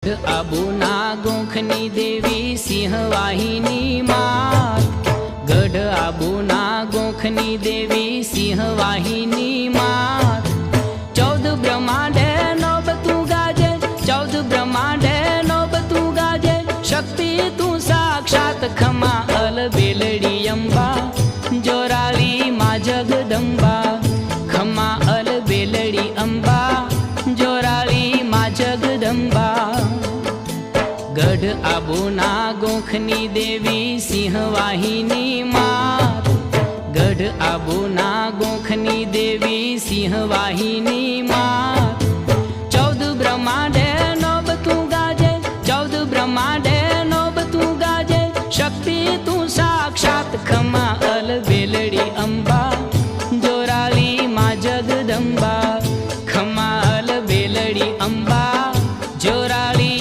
आबूना गोखनी देवी सिंहवाहिनी मात। गढ़ आबूना गोखनी देवी सिंहवाहिनी मात। 14 ब्रह्मांडे नो बतू गाजे, 14 ब्रह्मांडे नो बतू गाजे। शक्ति तू साक्षात खमा अल बेलड़ी अंबा, जोराली मा जगदंबा। खमा अल बेलड़ी अंबा, जोराली मा जगदंबा। गढ़ आबूना गोखनी देवी सिंहवाहिनी मात। गढ़ आबूना गोखनी देवी सिंहवाहिनी मात।